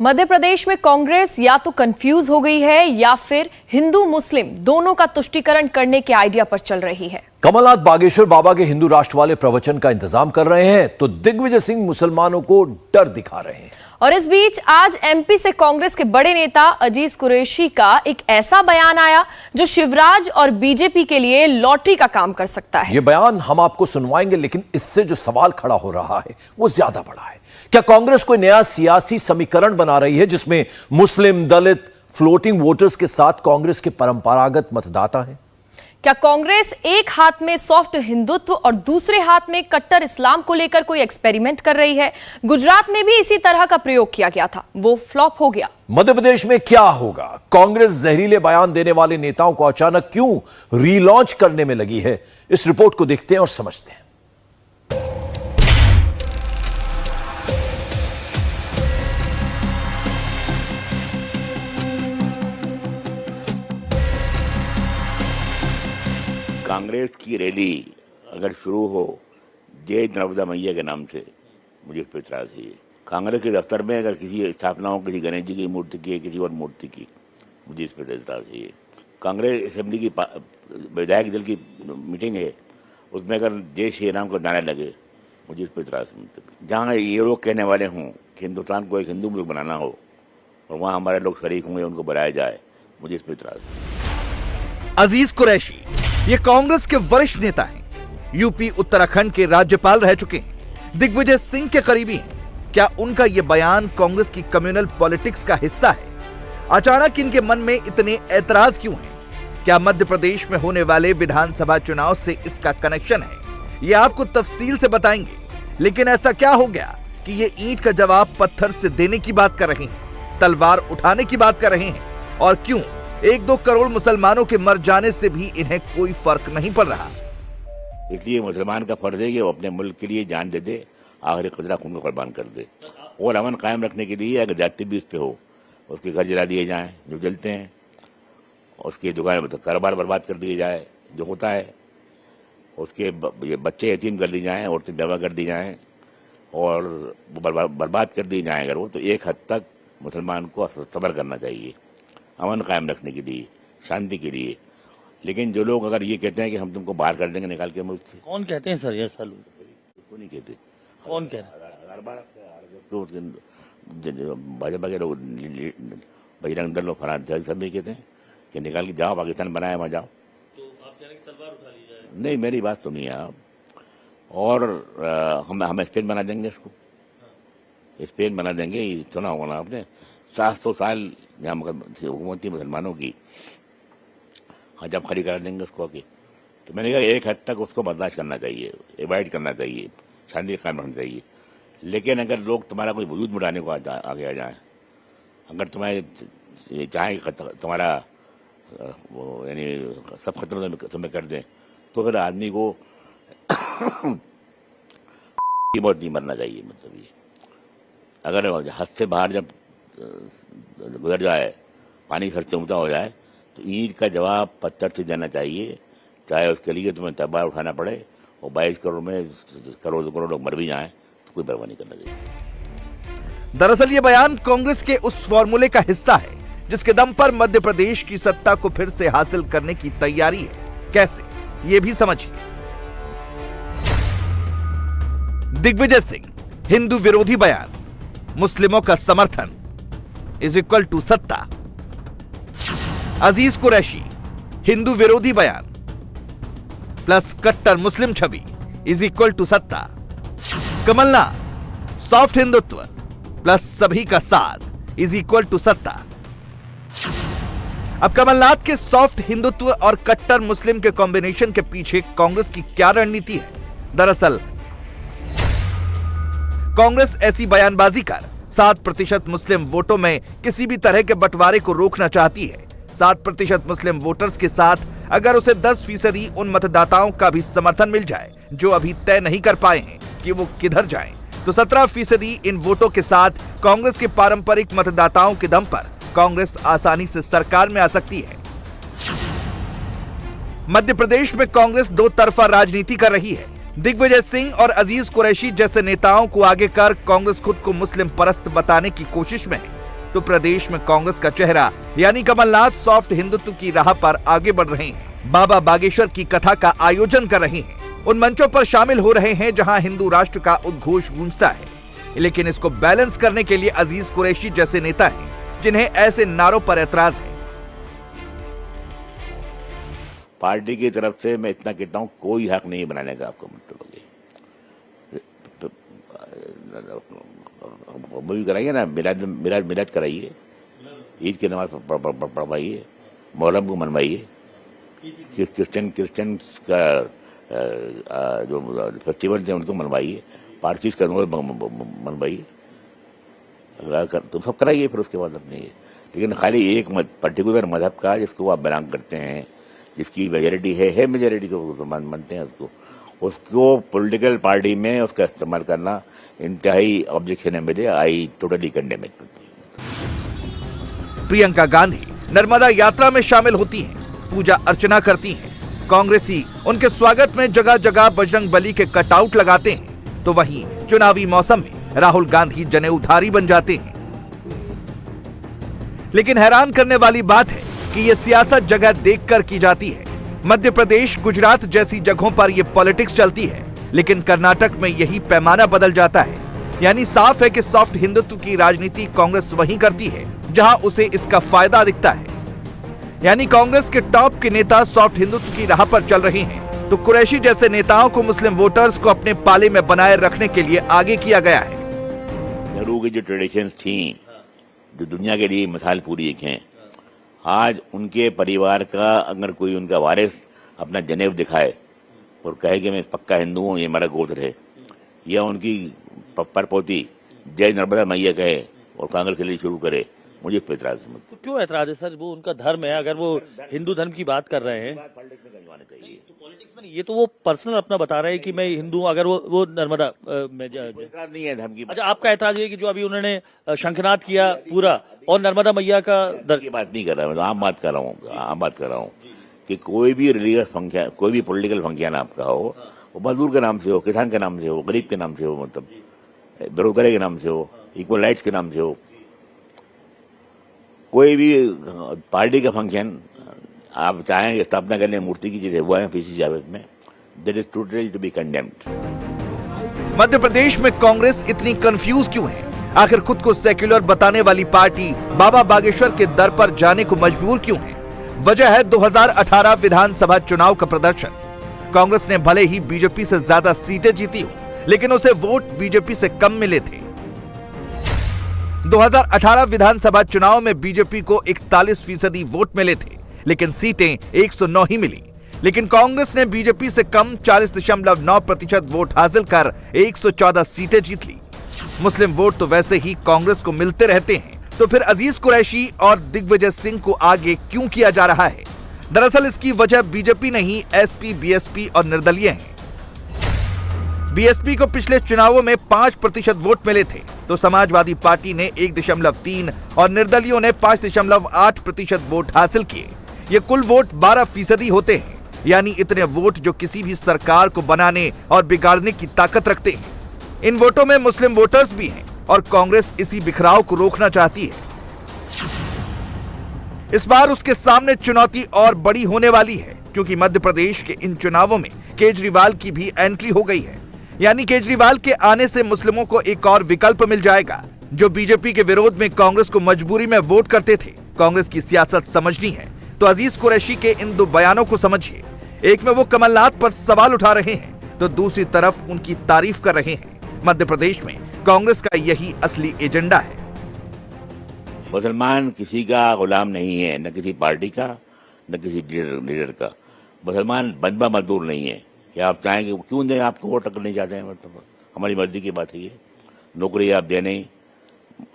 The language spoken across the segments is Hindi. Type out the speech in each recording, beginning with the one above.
मध्य प्रदेश में कांग्रेस या तो कंफ्यूज हो गई है या फिर हिंदू मुस्लिम दोनों का तुष्टीकरण करने के आइडिया पर चल रही है। कमलनाथ बागेश्वर बाबा के हिंदू राष्ट्र वाले प्रवचन का इंतजाम कर रहे हैं तो दिग्विजय सिंह मुसलमानों को डर दिखा रहे हैं। और इस बीच आज एमपी से कांग्रेस के बड़े नेता अजीज कुरैशी का एक ऐसा बयान आया जो शिवराज और बीजेपी के लिए लॉटरी का काम कर सकता है। यह बयान हम आपको सुनवाएंगे, लेकिन इससे जो सवाल खड़ा हो रहा है वो ज्यादा बड़ा है। क्या कांग्रेस कोई नया सियासी समीकरण बना रही है जिसमें मुस्लिम, दलित, फ्लोटिंग वोटर्स के साथ कांग्रेस के परंपरागत मतदाता हैं? क्या कांग्रेस एक हाथ में सॉफ्ट हिंदुत्व और दूसरे हाथ में कट्टर इस्लाम को लेकर कोई एक्सपेरिमेंट कर रही है? गुजरात में भी इसी तरह का प्रयोग किया गया था, वो फ्लॉप हो गया। मध्य प्रदेश में क्या होगा? कांग्रेस जहरीले बयान देने वाले नेताओं को अचानक क्यों रीलॉन्च करने में लगी है? इस रिपोर्ट को देखते हैं और समझते हैं। कांग्रेस की रैली अगर शुरू हो जय नर्मदा मैया के नाम से, मुझे इस पर इतराज है। कांग्रेस के दफ्तर में अगर किसी स्थापना हो, किसी गणेश जी की मूर्ति की, किसी और मूर्ति की, मुझे इस पर इतराज है। कांग्रेस असेंबली की विधायक दल की मीटिंग है, उसमें अगर जय श्री राम को नारा लगे, मुझे इस पर इतराज है। जहाँ ये लोग कहने वाले हों कि हिंदुस्तान को एक हिंदू मुल्क बनाना हो और वहाँ हमारे लोग शरीक होंगे, उनको बनाया जाए, मुझे इस पर इतराज है। अजीज कुरैशी ये कांग्रेस के वरिष्ठ नेता हैं, यूपी उत्तराखंड के राज्यपाल रह चुके हैं, दिग्विजय सिंह के करीबी हैं। क्या उनका यह बयान कांग्रेस की कम्युनल पॉलिटिक्स का हिस्सा है? अचानक इनके मन में इतने ऐतराज क्यों हैं? क्या मध्य प्रदेश में होने वाले विधानसभा चुनाव से इसका कनेक्शन है? ये आपको तफसील से बताएंगे। लेकिन ऐसा क्या हो गया कि ये ईंट का जवाब पत्थर से देने की बात कर रहे हैं, तलवार उठाने की बात कर रहे हैं? और क्यों 1-2 करोड़ मुसलमानों के मर जाने से भी इन्हें कोई फर्क नहीं पड़ रहा? इसलिए मुसलमान का फर्ज है कि वो अपने मुल्क के लिए जान दे दे, आखिरी कतरा खून को कुर्बान कर दे। और अमन कायम रखने के लिए अगर जाति भी उस पर हो, उसके घर जला दिए जाएं जो जलते हैं, उसकी दुकान कारोबार बर्बाद कर दिए जाए जो होता है, उसके बच्चे यतीम कर दिए जाएँ, औरतें बेवा कर दी जाएँ और बर्बाद कर दिए जाएँ अगर वो, तो एक हद तक मुसलमान को सब्र करना चाहिए अमन कायम रखने के लिए, शांति के लिए। लेकिन जो लोग अगर ये कहते हैं कि हम तुमको बाहर कर देंगे निकाल के मुल्क से, कौन कहते हैं सर? ये साल उसको नहीं कहते। कौन कह रहा है? भाजपा के लोग, बजरंग दल, फरहान सब नहीं कहते हैं कि निकाल के जाओ, पाकिस्तान बनाया वहाँ जाओ। तो आप कह रहे हैं तलवार उठा ली जाए? नहीं, मेरी बात सुनिए आप। और हम स्पेन बना देंगे इसको, स्पेन बना देंगे। सुना होगा ना आपने, 700 साल यहाँ हुकूमती मुसलमानों की, जब खड़ी करा देंगे उसको आके। तो मैंने कहा एक हद तक उसको बर्दाश्त करना चाहिए, एवॉइड करना चाहिए, शांति कायम रखनी चाहिए। लेकिन अगर लोग तुम्हारा कोई वजूद मिटाने को आगे आ जाए, अगर तुम्हें चाहें तुम्हारा यानी सब खत्म तुम्हें कर दें, तो फिर आदमी को मौत नहीं मरना चाहिए। मतलब ये अगर हद से बाहर जब गुजर जाए, पानी खर्च से ऊंचा हो जाए, तो ईंट का जवाब पत्थर से देना चाहिए, चाहे उसके लिए तुम्हें तलवार उठाना पड़े और 22 करोड़ में करोड़ लोग मर भी जाएं, तो कोई परवाह नहीं करना चाहिए। दरअसल ये बयान कांग्रेस के उस फॉर्मूले का हिस्सा है जिसके दम पर मध्य प्रदेश की सत्ता को फिर से हासिल करने की तैयारी है। कैसे, ये भी समझिए। दिग्विजय सिंह हिंदू विरोधी बयान, मुस्लिमों का समर्थन इज इक्वल टू सत्ता। अजीज कुरैशी हिंदू विरोधी बयान प्लस कट्टर मुस्लिम छवि इज इक्वल टू सत्ता। कमलनाथ सॉफ्ट हिंदुत्व प्लस सभी का साथ इज इक्वल टू सत्ता। अब कमलनाथ के सॉफ्ट हिंदुत्व और कट्टर मुस्लिम के कॉम्बिनेशन के पीछे कांग्रेस की क्या रणनीति है? दरअसल कांग्रेस ऐसी बयानबाजी कर 7% मुस्लिम वोटों में किसी भी तरह के बंटवारे को रोकना चाहती है। 7% मुस्लिम वोटर्स के साथ अगर उसे 10% उन मतदाताओं का भी समर्थन मिल जाए जो अभी तय नहीं कर पाए हैं कि वो किधर जाएं, तो 17% इन वोटों के साथ कांग्रेस के पारंपरिक मतदाताओं के दम पर कांग्रेस आसानी से सरकार में आ सकती है। मध्य प्रदेश में कांग्रेस दो तरफा राजनीति कर रही है। दिग्विजय सिंह और अजीज कुरैशी जैसे नेताओं को आगे कर कांग्रेस खुद को मुस्लिम परस्त बताने की कोशिश में है। तो प्रदेश में कांग्रेस का चेहरा यानी कमलनाथ सॉफ्ट हिंदुत्व की राह पर आगे बढ़ रहे हैं। बाबा बागेश्वर की कथा का आयोजन कर रहे हैं, उन मंचों पर शामिल हो रहे हैं जहां हिंदू राष्ट्र का उद्घोष गूंजता है। लेकिन इसको बैलेंस करने के लिए अजीज कुरैशी जैसे नेता हैं जिन्हें ऐसे नारों पर एतराज है। पार्टी की तरफ से मैं इतना कहता हूं, कोई हक नहीं बनाने का आपको मतलब मूवी कराइए ना, मिलाद कराइए, ईद की नमाज पढ़वाइए, मोहर्रम को मनवाइए, क्रिश्चियन का जो फेस्टिवल थे उनको मनवाइए, पारसीज का मनवाइए, तो सब कराइए फिर उसके बाद अपने। लेकिन खाली एक पर्टिकुलर मजहब का जिसको आप बिलोंग करते हैं, जिसकी मेजोरिटी है मेजोरिटी को मानते हैं, उसको पॉलिटिकल पार्टी में उसका इस्तेमाल करना इंतहाई ऑब्जेक्शन है मेरे। I totally condemn it. Priyanka Gandhi Narmada यात्रा में शामिल होती हैं, पूजा अर्चना करती हैं। कांग्रेसी उनके स्वागत में जगह जगह बजरंग बली के कटआउट लगाते हैं, तो वहीं चुनावी मौसम में राहुल गांधी जनेऊधारी बन जाते हैं। लेकिन हैरान करने वाली बात है कि ये सियासत जगह देखकर की जाती है। मध्य प्रदेश, गुजरात जैसी जगहों पर यह पॉलिटिक्स चलती है, लेकिन कर्नाटक में यही पैमाना बदल जाता है। यानी साफ है कि सॉफ्ट हिंदुत्व की राजनीति कांग्रेस वहीं करती है जहां उसे इसका फायदा दिखता है। यानी कांग्रेस के टॉप के नेता सॉफ्ट हिंदुत्व की राह पर चल रहे हैं, तो कुरैशी जैसे नेताओं को मुस्लिम वोटर्स को अपने पाले में बनाए रखने के लिए आगे किया गया है। नेहरू की जो ट्रेडिशंस थी, जो दुनिया के लिए मिसाल पूरी एक हैं, आज उनके परिवार का अगर कोई उनका वारिस अपना जनेब दिखाए और कहे कि मैं पक्का हिंदू हूँ, ये हमारा गोत्र है, या उनकी परपोती जय नर्मदा मैया कहे और कांग्रेस के लिए शुरू करे, मुझे इस पर एतराज है। तो क्यों एतराज है सर? वो उनका धर्म है, अगर वो हिंदू धर्म की बात कर रहे हैं पॉलिटिक्स में गंजवाना चाहिए। तो पॉलिटिक्स में नहीं, ये तो वो पर्सनल अपना बता रहे हैं कि मैं हिंदू हूँ, अगर वो नर्मदा में एतराज नहीं है धर्म की। अच्छा, आपका एतराज ये कि जो अभी उन्होंने शंखनाद किया पूरा और नर्मदा मैया का की बात नहीं कर रहा, मैं तो आम बात कर रहा हूँ कि कोई भी रिलीजियस फंक्शन, कोई भी पॉलिटिकल फंक्शन आपका हो, वो मजदूर के नाम से हो, किसान के नाम से हो, गरीब के नाम से हो, मतलब बेरोजगारी के नाम से हो, इक्वल राइट्स के नाम से हो, कोई भी पार्टी का फंक्शन आप चाहें स्थापना करने मूर्ति की जैसे हुआ है पीसी जावेद में, that is totally to be condemned. Madhya Pradesh में कांग्रेस इतनी कंफ्यूज क्यों है? आखिर खुद को सेक्युलर बताने वाली पार्टी बाबा बागेश्वर के दर पर जाने को मजबूर क्यों है? वजह है 2018 विधानसभा चुनाव का प्रदर्शन। कांग्रेस ने भले ही बीजेपी से ज्यादा सीटें जीती हो, लेकिन उसे वोट बीजेपी से कम मिले थे। 2018 विधानसभा चुनाव में बीजेपी को 41% वोट मिले थे, लेकिन सीटें 109 ही मिली। लेकिन कांग्रेस ने बीजेपी से कम 40.9% वोट हासिल कर 114 सीटें जीत ली। मुस्लिम वोट तो वैसे ही कांग्रेस को मिलते रहते हैं, तो फिर अजीज कुरैशी और दिग्विजय सिंह को आगे क्यों किया जा रहा है? दरअसल इसकी वजह बीजेपी नहीं, एसपी, बीएसपी और निर्दलीय हैं। बीएसपी को पिछले चुनावों में 5% वोट मिले थे, तो समाजवादी पार्टी ने 1.3 और निर्दलियों ने 5.8% वोट हासिल किए। ये कुल वोट 12% होते हैं, यानी इतने वोट जो किसी भी सरकार को बनाने और बिगाड़ने की ताकत रखते हैं। इन वोटों में मुस्लिम वोटर्स भी हैं और कांग्रेस इसी बिखराव को रोकना चाहती है। इस बार उसके सामने चुनौती और बड़ी होने वाली है, क्योंकि मध्य प्रदेश के इन चुनावों में केजरीवाल की भी एंट्री हो गई है। यानी केजरीवाल के आने से मुस्लिमों को एक और विकल्प मिल जाएगा। जो बीजेपी के विरोध में कांग्रेस को मजबूरी में वोट करते थे, कांग्रेस की सियासत समझनी है तो अजीज कुरैशी के इन दो बयानों को समझिए। एक में वो कमलनाथ पर सवाल उठा रहे हैं, तो दूसरी तरफ उनकी तारीफ कर रहे हैं। मध्य प्रदेश में कांग्रेस का यही असली एजेंडा है। मुसलमान किसी का गुलाम नहीं है, न किसी पार्टी का, न किसी लीडर का। मुसलमान बंदा मजदूर नहीं है कि आप चाहेंगे क्यों दें, आपको वोट करने जाते हैं, मतलब हमारी मर्जी की बात है। ये नौकरी आप दे नहीं,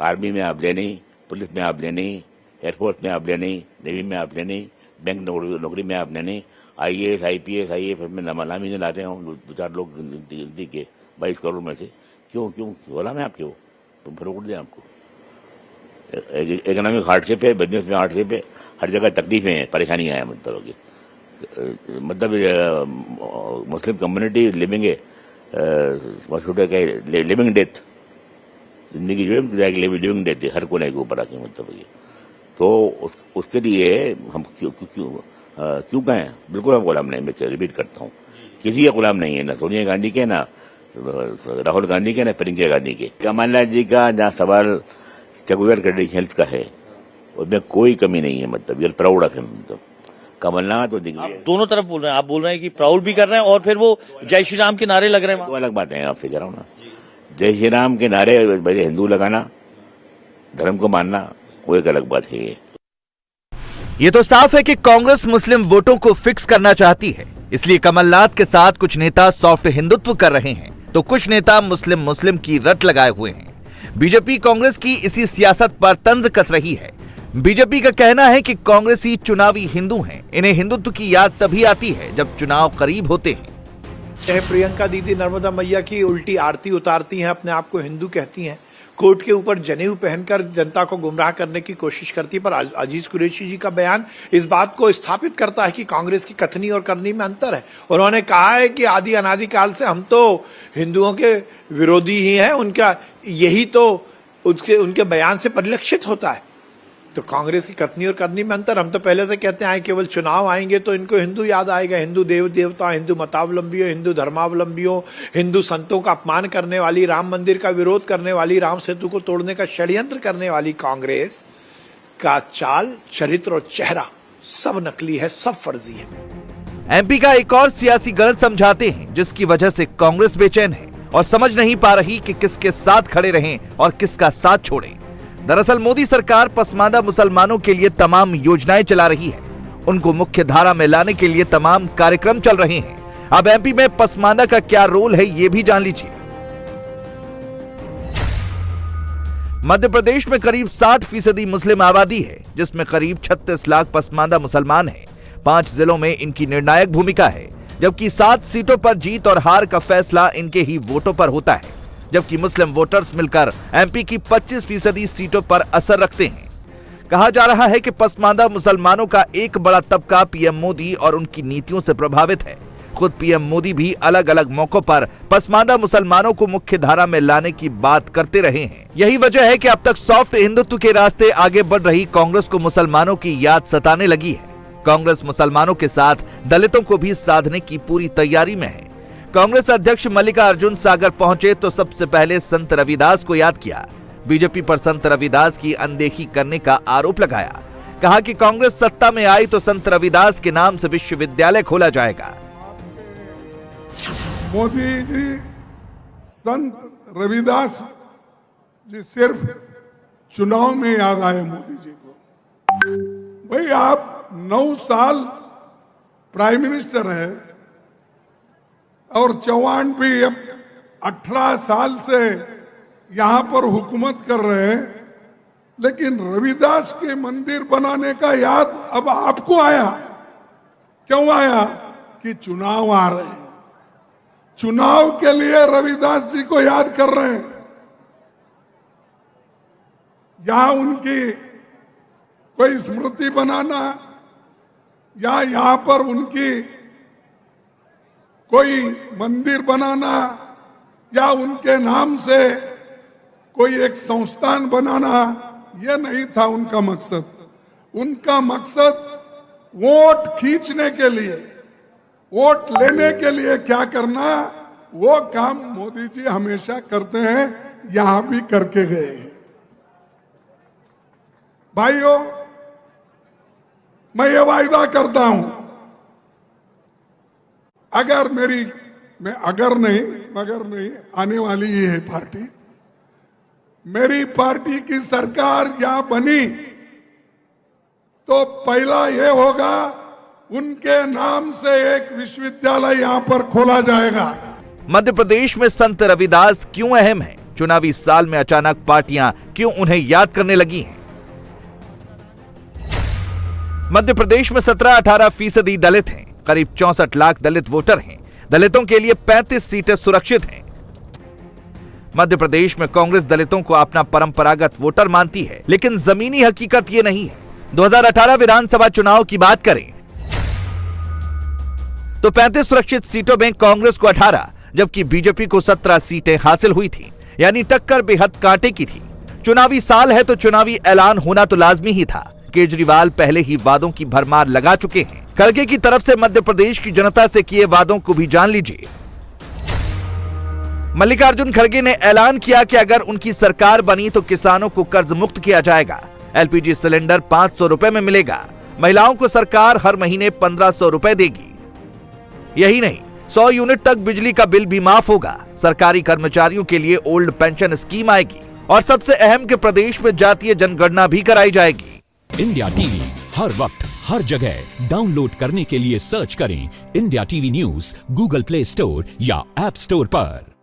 आर्मी में आप दे नहीं, पुलिस में आप दे नहीं, एयरफोर्स में आप दे नहीं, नेवी में आप दे नहीं, बैंक नौकरी में आप दे नहीं, IAS, IPS, IAF में नामी नहीं लाते हैं 2-4 लोग गिनती के 22 करोड़ में से। क्यों गुलाम है आप? क्यों तुम फिर वोट दें आपको? इकोनॉमिक हार्डशिप है, बिजनेस में हार्डशिप है, हर जगह तकलीफें हैं, परेशानियां हैं। मतलब Muslim community living living death जिंदगी जो है लिविंग देते हर कोने के ऊपर आके, मतलब ये तो उसके लिए हम क्यों कहें? बिल्कुल हम गुलाम नहीं, मैं रिपीट करता हूँ, किसी के गुलाम नहीं है, ना सोनिया गांधी के, ना राहुल गांधी के, ना प्रियंका गांधी के। कमलनाथ जी का जहाँ सवाल सेक्युलर क्रेडेंशियल्स का है उसमें कोई कमी नहीं है, मतलब we are proud of him. मतलब कमलनाथ और दिग्विजय दोनों तरफ बोल रहे हैं, आप बोल रहे हैं कि प्राउड भी कर रहे हैं और फिर वो जय श्री राम के नारे लग रहे हैं। दो अलग बातें हैं, आपसे कह रहा हूँ ना। जय श्री राम के नारे हिंदू लगाना, धर्म को मानना, वो एक अलग बात है। ये तो साफ है कि कांग्रेस मुस्लिम वोटों को फिक्स करना चाहती है, इसलिए कमलनाथ के साथ कुछ नेता सॉफ्ट हिंदुत्व कर रहे हैं तो कुछ नेता मुस्लिम की रट लगाए हुए हैं। बीजेपी कांग्रेस की इसी सियासत पर तंज कस रही है। बीजेपी का कहना है कि कांग्रेसी चुनावी हिंदू हैं, इन्हें हिंदुत्व की याद तभी आती है जब चुनाव करीब होते हैं। चाहे प्रियंका दीदी नर्मदा मैया की उल्टी आरती उतारती हैं, अपने आप को हिंदू कहती हैं, कोर्ट के ऊपर जनेऊ पहनकर जनता को गुमराह करने की कोशिश करती है, पर अजीज कुरैशी जी का बयान इस बात को स्थापित करता है कि कांग्रेस की कथनी और करनी में अंतर है। उन्होंने कहा है कि आदि अनादि काल से हम तो हिंदुओं के विरोधी ही हैं, उनका यही तो उनके बयान से परिलक्षित होता है। तो कांग्रेस की कथनी और करनी में अंतर। हम तो पहले से कहते हैं केवल चुनाव आएंगे तो इनको हिंदू याद आएगा, हिंदू देव देवता, हिंदू मतावलंबियों, हिंदू धर्मावलंबियों, हिंदू संतों का अपमान करने वाली, राम मंदिर का विरोध करने वाली, राम सेतु को तोड़ने का षड्यंत्र करने वाली कांग्रेस का चाल, चरित्र और चेहरा सब नकली है, सब फर्जी है। एमपी का एक और सियासी गलत समझाते हैं जिसकी वजह से कांग्रेस बेचैन है और समझ नहीं पा रही कि किसके साथ खड़े रहें और किसका साथ छोड़ें। दरअसल मोदी सरकार पसमानदा मुसलमानों के लिए तमाम योजनाएं चला रही है, उनको मुख्य धारा में लाने के लिए तमाम कार्यक्रम चल रहे हैं। अब एमपी में पसमानदा का क्या रोल है ये भी जान लीजिए। मध्य प्रदेश में करीब 60% मुस्लिम आबादी है, जिसमें करीब 36 लाख पसमानदा मुसलमान हैं। 5 जिलों में इनकी निर्णायक भूमिका है, जबकि 7 सीटों पर जीत और हार का फैसला इनके ही वोटों पर होता है, जबकि मुस्लिम वोटर्स मिलकर एमपी की 25% सीटों पर असर रखते हैं। कहा जा रहा है कि पसमानदा मुसलमानों का एक बड़ा तबका पीएम मोदी और उनकी नीतियों से प्रभावित है। खुद पीएम मोदी भी अलग अलग मौकों पर पसमानदा मुसलमानों को मुख्य धारा में लाने की बात करते रहे हैं। यही वजह है कि अब तक सॉफ्ट हिंदुत्व के रास्ते आगे बढ़ रही कांग्रेस को मुसलमानों की याद सताने लगी है। कांग्रेस मुसलमानों के साथ दलितों को भी साधने की पूरी तैयारी में है। कांग्रेस अध्यक्ष मल्लिकार्जुन सागर पहुंचे तो सबसे पहले संत रविदास को याद किया। बीजेपी पर संत रविदास की अनदेखी करने का आरोप लगाया। कहा कि कांग्रेस सत्ता में आई तो संत रविदास के नाम से विश्वविद्यालय खोला जाएगा। मोदी जी संत रविदास जी सिर्फ चुनाव में याद आए मोदी जी को। भाई आप 9 साल प्राइम मिनिस्टर है और चौहान भी अब 18 साल से यहां पर हुकूमत कर रहे हैं, लेकिन रविदास के मंदिर बनाने का याद अब आपको आया। क्यों आया? कि चुनाव आ रहे हैं, चुनाव के लिए रविदास जी को याद कर रहे हैं। यहां उनकी कोई स्मृति बनाना या यहां पर उनकी कोई मंदिर बनाना या उनके नाम से कोई एक संस्थान बनाना, यह नहीं था उनका मकसद। उनका मकसद वोट खींचने के लिए, वोट लेने के लिए क्या करना, वो काम मोदी जी हमेशा करते हैं, यहां भी करके गए हैं। भाइयों, मैं ये वायदा करता हूं, अगर मगर नहीं आने वाली ही है पार्टी, मेरी पार्टी की सरकार यहां बनी तो पहला ये होगा, उनके नाम से एक विश्वविद्यालय यहां पर खोला जाएगा। मध्य प्रदेश में संत रविदास क्यों अहम है? चुनावी साल में अचानक पार्टियां क्यों उन्हें याद करने लगी हैं? मध्य प्रदेश में 17-18% दलित हैं। करीब 64 लाख दलित वोटर हैं। दलितों के लिए 35 सीटें सुरक्षित हैं। मध्य प्रदेश में कांग्रेस दलितों को अपना परंपरागत वोटर मानती है, लेकिन जमीनी हकीकत ये नहीं है। 2018 विधानसभा चुनाव की बात करें तो 35 सुरक्षित सीटों में कांग्रेस को 18 जबकि बीजेपी को 17 सीटें हासिल हुई थी। यानी टक्कर बेहद कांटे की थी। चुनावी साल है तो चुनावी ऐलान होना तो लाजमी ही था। केजरीवाल पहले ही वादों की भरमार लगा चुके हैं। खड़गे की तरफ से मध्य प्रदेश की जनता से किए वादों को भी जान लीजिए। मल्लिकार्जुन खड़गे ने ऐलान किया कि अगर उनकी सरकार बनी तो किसानों को कर्ज मुक्त किया जाएगा। एलपीजी सिलेंडर 500 रुपए में मिलेगा। महिलाओं को सरकार हर महीने 1500 रुपए देगी। यही नहीं, 100 यूनिट तक बिजली का बिल भी माफ होगा। सरकारी कर्मचारियों के लिए ओल्ड पेंशन स्कीम आएगी और सबसे अहम कि प्रदेश में जातीय जनगणना भी कराई जाएगी। इंडिया टीवी हर वक्त हर जगह डाउनलोड करने के लिए सर्च करें India TV news Google play store या ऐप स्टोर पर।